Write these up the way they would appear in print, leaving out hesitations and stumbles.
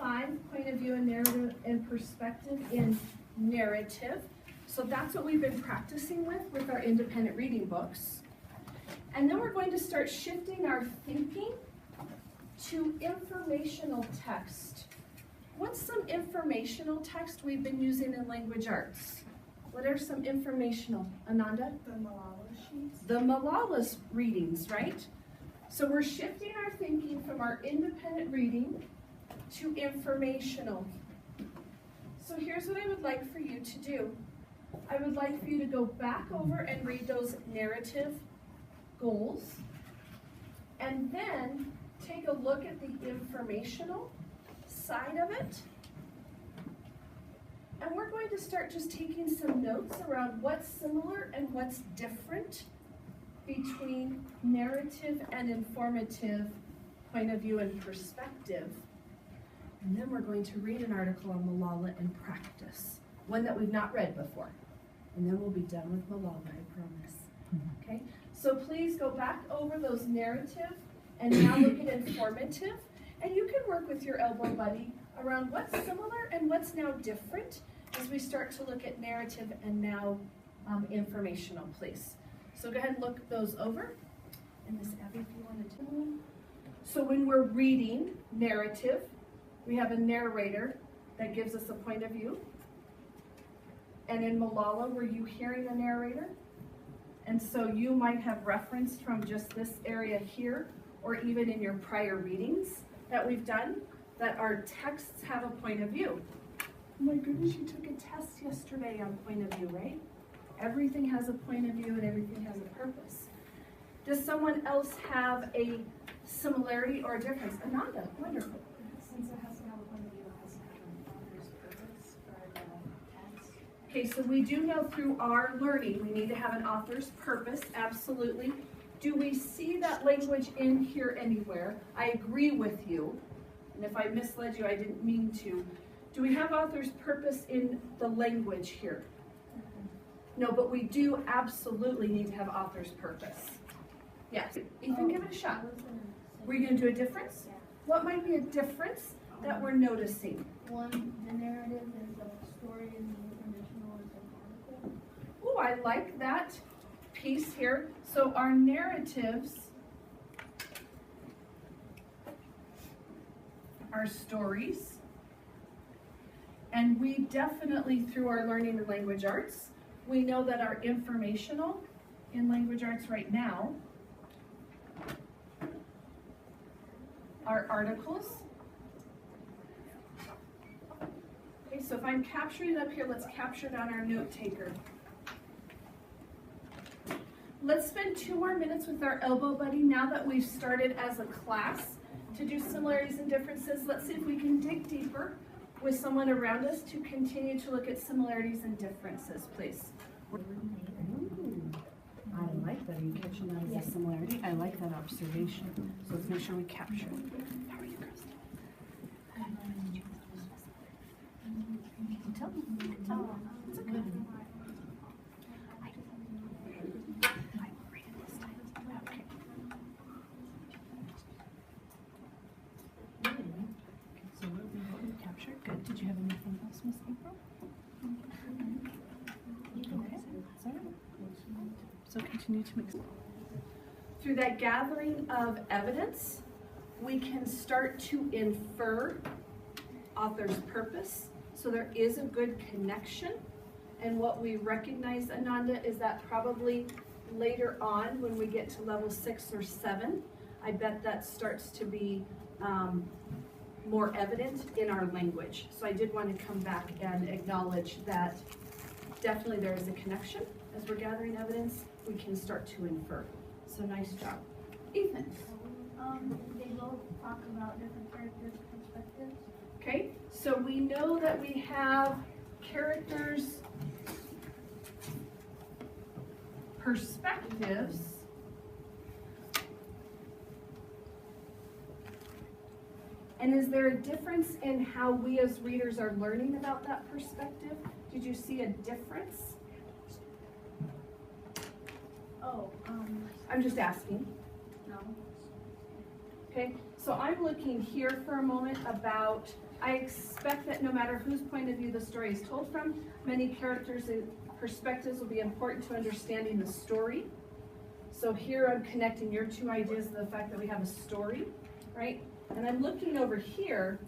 5, point of view and narrative and perspective in narrative. So that's what we've been practicing with our independent reading books. And then we're going to start shifting our thinking to informational text. What's some informational text we've been using in language arts? What are some informational, Ananda? The Malala sheets. The Malala's readings, right? So we're shifting our thinking from our independent reading to informational. So here's what I would like for you to do. I would like for you to go back over and read those narrative goals, and then take a look at the informational side of it. And we're going to start just taking some notes around what's similar and what's different between narrative and informative point of view and perspective. And then we're going to read an article on Malala and practice, one that we've not read before. And then we'll be done with Malala, I promise. Okay? So please go back over those narrative and now look at informative. And you can work with your elbow buddy around what's similar and what's now different as we start to look at narrative and now informational, please. So go ahead and look those over. And Miss Abby, if you wanted to. So when we're reading narrative, we have a narrator that gives us a point of view. And in Malala, were you hearing the narrator? And so you might have referenced from just this area here, or even in your prior readings that we've done, that our texts have a point of view. Oh my goodness, you took a test yesterday on point of view, right? Everything has a point of view and everything has a purpose. Does someone else have a similarity or a difference? Ananda, wonderful. Since it has to have a point of view, it has to have an author's purpose for the text. Okay, so we do know through our learning, we need to have an author's purpose, absolutely. Do we see that language in here anywhere? I agree with you, and if I misled you, I didn't mean to. Do we have author's purpose in the language here? No, but we do absolutely need to have author's purpose. Yes, Ethan, give it a shot. Were you going to do a difference? Yeah. What might be a difference that we're noticing? One, the narrative is the story and the informational is an article. Oh, I like that piece here. So our narratives are stories. And we definitely, through our learning in language arts, we know that our informational in language arts right now are articles. Okay, so if I'm capturing it up here, let's capture it on our note taker. Let's spend 2 more minutes with our elbow buddy now that we've started as a class to do similarities and differences. Let's see if we can dig deeper with someone around us to continue to look at similarities and differences, please. I like that. Are you catching that as a similarity? I like that observation. So let's make sure we capture it. How are you girls doing? Tell me. Tell me. It's okay. I will read it this time. Okay. So what we captured. Good. Did you have anything else, Miss April? Okay. That's all right. So continue to mix. Through that gathering of evidence, we can start to infer author's purpose. So there is a good connection. And what we recognize, Ananda, is that probably later on when we get to level 6 or 7, I bet that starts to be more evident in our language. So I did want to come back and acknowledge that definitely there is a connection. As we're gathering evidence, we can start to infer. So nice job. Ethan. They both talk about different characters' perspectives. Okay, so we know that we have characters' perspectives. And is there a difference in how we as readers are learning about that perspective? Did you see a difference? Oh, I'm just asking. no. Okay, so I'm looking here for a moment about I expect that no matter whose point of view the story is told from, many characters and perspectives will be important to understanding the story. So here I'm connecting your two ideas to the fact that we have a story, right? And I'm looking over here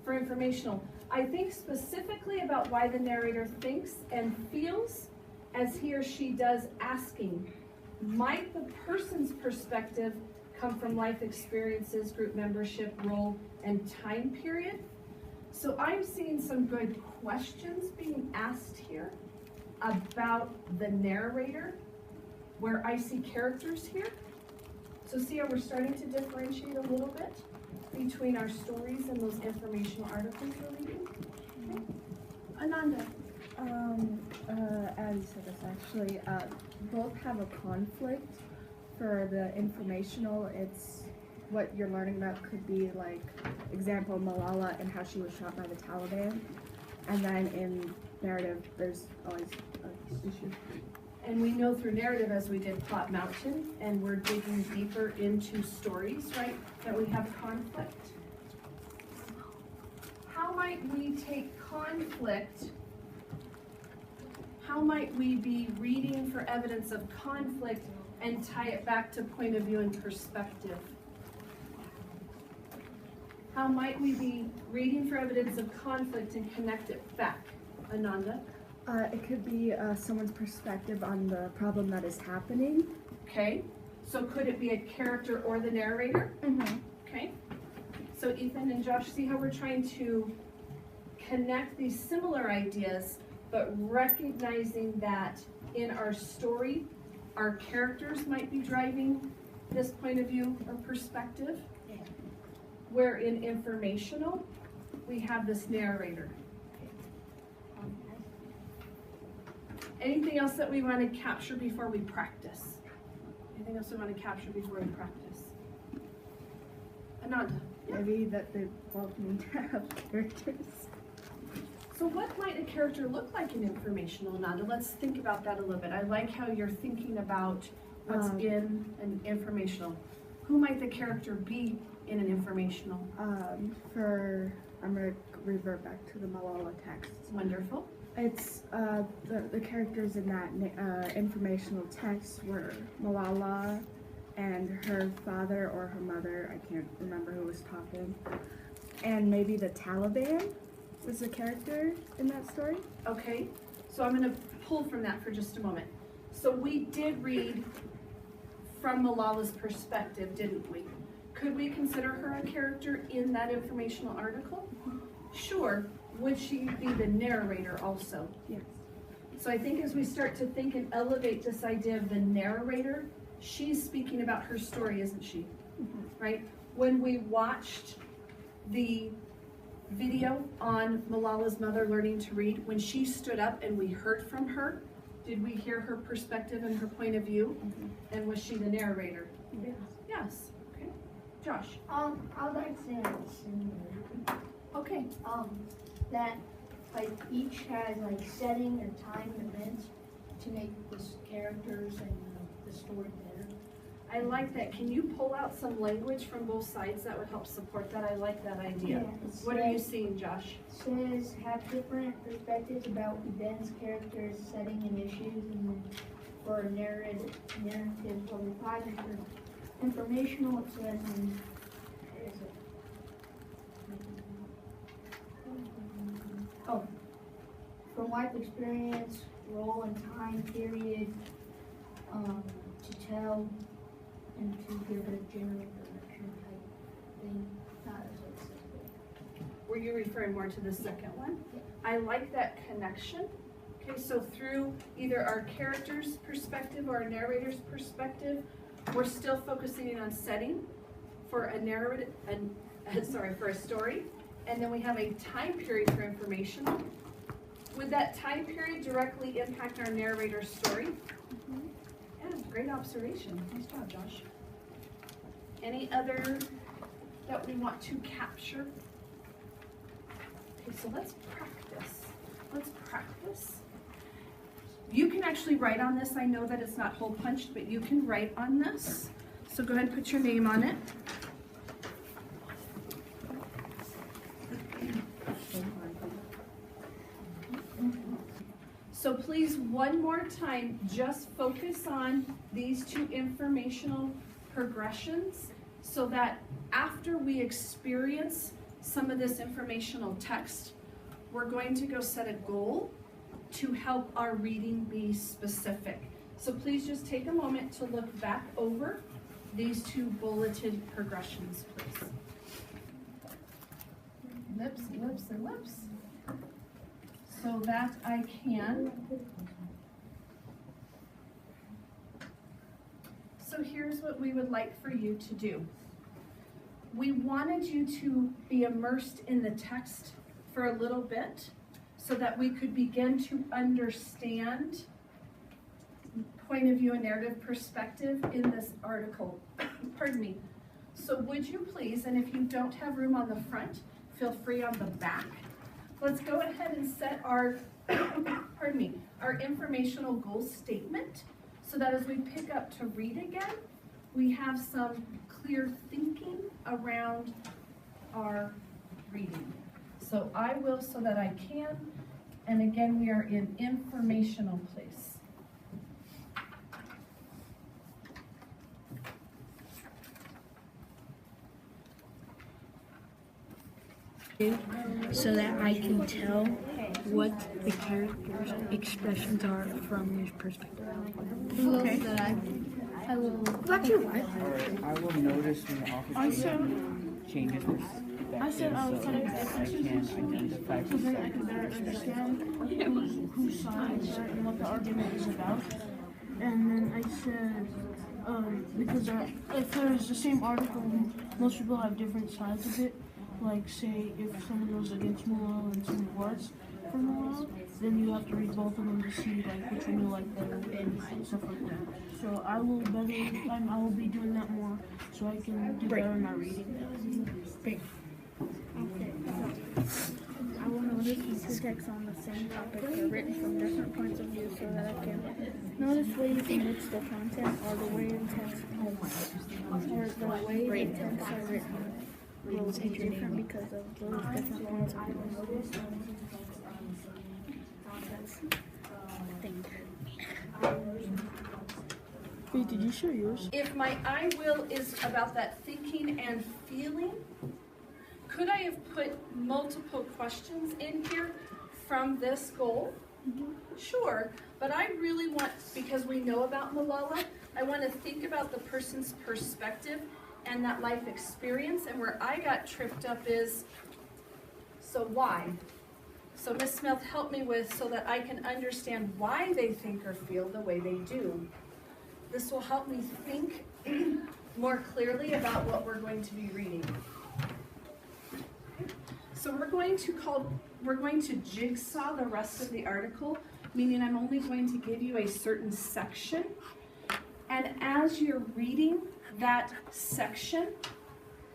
for informational. I think specifically about why the narrator thinks and feels as he or she does, asking, might the person's perspective come from life experiences, group membership, role, and time period? So I'm seeing some good questions being asked here about the narrator, where I see characters here. So see how we're starting to differentiate a little bit between our stories and those informational articles we're reading? Okay. Ananda. Addie said this actually. Both have a conflict. For the informational, it's what you're learning about could be like, example, Malala and how she was shot by the Taliban. And then in narrative, there's always an issue. And we know through narrative, as we did Plot Mountain, and we're digging deeper into stories, right, that we have conflict. How might we take conflict? How might we be reading for evidence of conflict and tie it back to point of view and perspective? How might we be reading for evidence of conflict and connect it back? Ananda? It could be someone's perspective on the problem that is happening. Okay, so could it be a character or the narrator? Mm-hmm. Okay, so Ethan and Josh, see how we're trying to connect these similar ideas, but recognizing that in our story, our characters might be driving this point of view or perspective, where in informational, we have this narrator. Anything else that we want to capture before we practice? Anything else we want to capture before we practice? Ananda? Maybe that they both need to have characters. So what might a character look like in informational, Ananda? Let's think about that a little bit. I like how you're thinking about what's in an informational. Who might the character be in an informational? I'm gonna revert back to the Malala text. Wonderful. It's the characters in that informational text were Malala and her father or her mother, I can't remember who was talking, and maybe the Taliban was the character in that story. Okay, so I'm going to pull from that for just a moment. So we did read from Malala's perspective, didn't we? Could we consider her a character in that informational article? Sure. Would she be the narrator also? Yes. So I think as we start to think and elevate this idea of the narrator, she's speaking about her story, isn't she? Mm-hmm. Right? When we watched the video on Malala's mother learning to read, when she stood up and we heard from her, did we hear her perspective and her point of view? Mm-hmm. And was she the narrator? Yes. Yes. Okay. Josh? I'd like to say it's similar. Okay. That like each has like setting and time and events to make the characters and the story better. I like that. Can you pull out some language from both sides that would help support that? I like that idea. What are you seeing, Josh? Says have different perspectives about events, characters, setting, and issues, and then for narrative level 5 and for informational it says from life experience, role and time period, to tell and to give a general direction type thing, not as a specific. Were you referring more to the second one? I like that connection. Okay, so through either our character's perspective or our narrator's perspective, we're still focusing in on setting for a narrative, for a story, and then we have a time period for informational. Would that time period directly impact our narrator's story? Mm-hmm. Yeah, great observation. Nice job, Josh. Any other that we want to capture? Okay, so let's practice. Let's practice. You can actually write on this. I know that it's not hole punched, but you can write on this. So go ahead and put your name on it. please, one more time, just focus on these two informational progressions so that after we experience some of this informational text, we're going to go set a goal to help our reading be specific. So please just take a moment to look back over these two bulleted progressions, please. Lips, lips, and lips. So that I can. So here's what we would like for you to do. We wanted you to be immersed in the text for a little bit so that we could begin to understand point of view and narrative perspective in this article. Pardon me. So would you please, and if you don't have room on the front, feel free on the back. Let's go ahead and set our, pardon me, our informational goal statement so that as we pick up to read again, we have some clear thinking around our reading. So I will so that I can, and again, we are in informational place. So that I can tell what the characters' expressions are from his perspective. Okay. So that I will. That's your wife. I will notice when the officer changes this. I said I was setting differences so then I can better understand whose side and what the argument is about. And then I said, because if there's the same article, most people have different sides of it. Like, say, if someone goes against Malala and someone was for Malala, then you have to read both of them to see like which one you like better and stuff like that. So I will be doing that more so I can do better in my reading. Great. Okay. I will notice these texts on the same topic are written from different points of view so that I can notice ways in which the content or the way the text are written will be different because of those different points of view. Wait, did you share yours? If my I will is about that thinking and feeling, could I have put multiple questions in here from this goal? Sure, but I really want, because we know about Malala, I want to think about the person's perspective and that life experience, and where I got tripped up is, so why? So Ms. Smith helped me with so that I can understand why they think or feel the way they do. This will help me think more clearly about what we're going to be reading. So we're going to jigsaw the rest of the article, meaning I'm only going to give you a certain section. And as you're reading that section,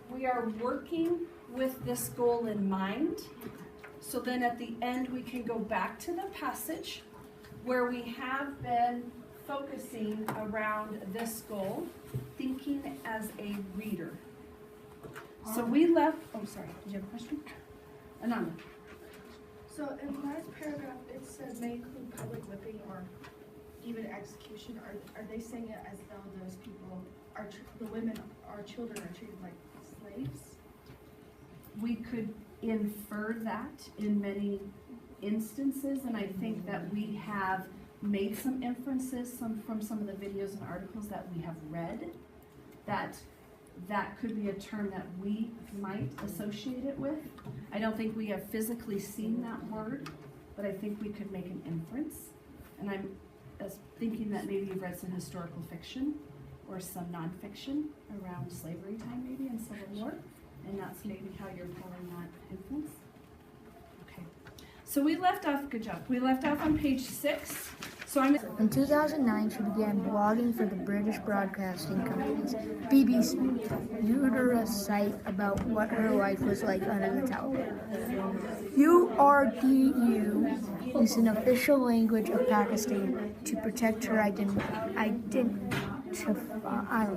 we are working with this goal in mind. So then at the end, we can go back to the passage where we have been focusing around this goal, thinking as a reader. So we left, oh, sorry, did you have a question? Ananda. So in the last paragraph, it says may include public whipping or even execution. Are they saying it as though those people are, the women or children are treated like slaves? We could infer that in many instances, and I think that we have made some inferences from some of the videos and articles that we have read, that could be a term that we might associate it with. I don't think we have physically seen that word, but I think we could make an inference. And I'm thinking that maybe you've read some historical fiction or some nonfiction around slavery time maybe and Civil War, and that's maybe how you're pulling that inference. Okay, so we left off, good job, we left off on page 6. So In 2009, she began blogging for the British Broadcasting Company's BBC. You heard her cite about what her life was like under the Taliban. Urdu is an official language of Pakistan to protect her I don't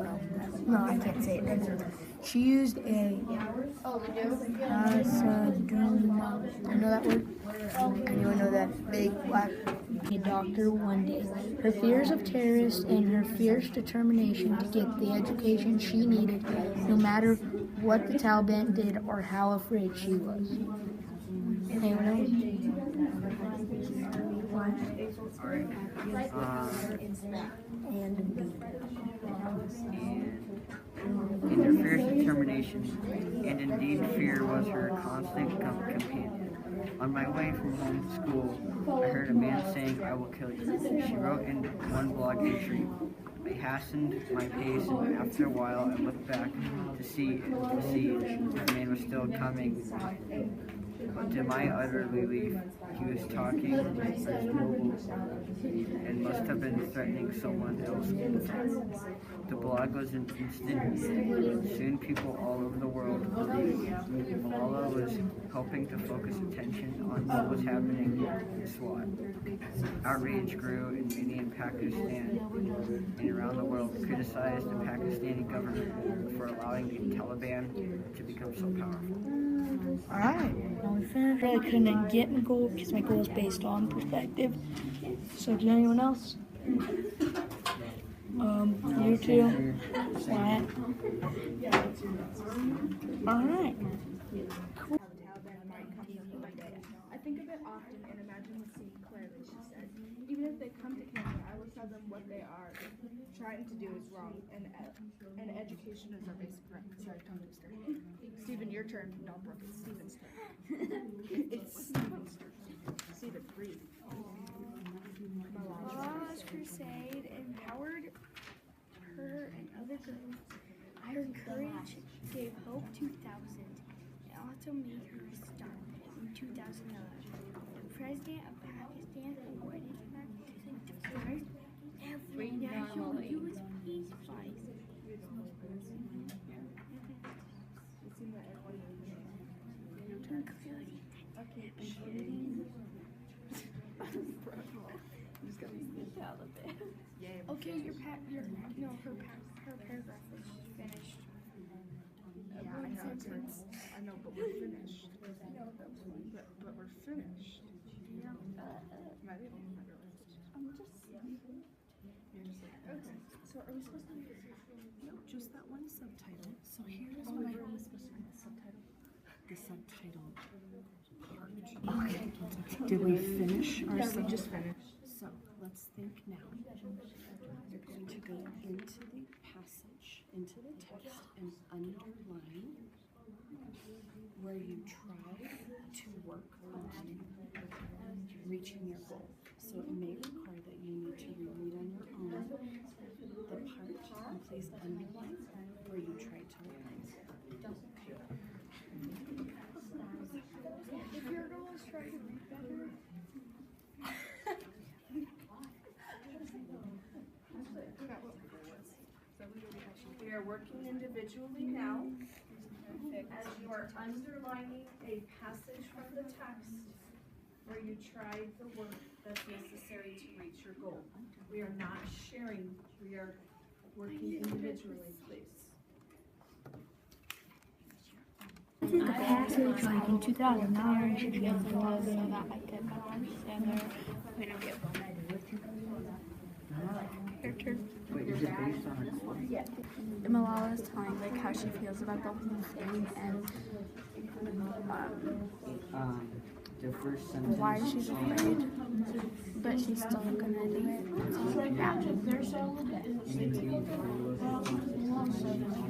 know. No, I can't say it. She used a Pasaduma. You know that word? Anyone know that big black doctor one day? Her fears of terrorists and her fierce determination to get the education she needed, no matter what the Taliban did or how afraid she was. Anyone else? In her fierce determination, and indeed fear was her constant companion. On my way from home to school, I heard a man saying, "I will kill you." She wrote in one blog entry, "I hastened my pace, and after a while I looked back to see the man was still coming. But to my utter relief, he was talking and must have been threatening someone else. The blog was an instant hit. Soon people all over the world believed Malala was helping to focus attention on what was happening in Swat. Outrage grew in many in Pakistan and around the world criticized the Pakistani government for allowing the Taliban to become so powerful. Alright, now we finished. I couldn't get my goal because my goal is based on perspective. So did anyone else? You two? What? Alright. Cool. I think of it often and imagine the scene clearly, she said. Even if they come to Canada, I will tell them what they are trying to do is wrong, and education is our basic right. Sorry, tongue twister. Stephen, your turn. No, Brooke, it's Stephen's turn. It's Stephen's turn. Stephen, breathe. Malala's crusade empowered her and other girls. Her courage gave hope 2000. It also made her a star in 2011. The president of Pakistan awarded her the first ever national U.S. Peace Prize. Okay, her paragraph was finished. Yeah, I know, it's hard. I know, but we're finished. But we're finished. Am I the only one that realized? You're just like, okay. So are we supposed to do No, just that one subtitle. So here's what I was supposed to be the subtitle. The subtitle part. Okay. Did we finish our Yeah, we just finished. So let's think now. You're going to go into the passage, into the text, and underline where you try to work on reaching your goal. So it may require that you need to reread on your own the part, and please underline where you try to work on your goal. If your goal is trying to read better, We are working individually now. As you are underlining a passage from the text where you tried the work that's necessary to reach your goal. We are not sharing, we are working individually, please. The passage like in 2009 should be on the blog so that I could understand there. I'm gonna get your turn. Wait, is it based on a quote? Yeah. Malala is telling like how she feels about the whole thing and The first sentence. why she's afraid, but she's still gonna do it. Yeah. And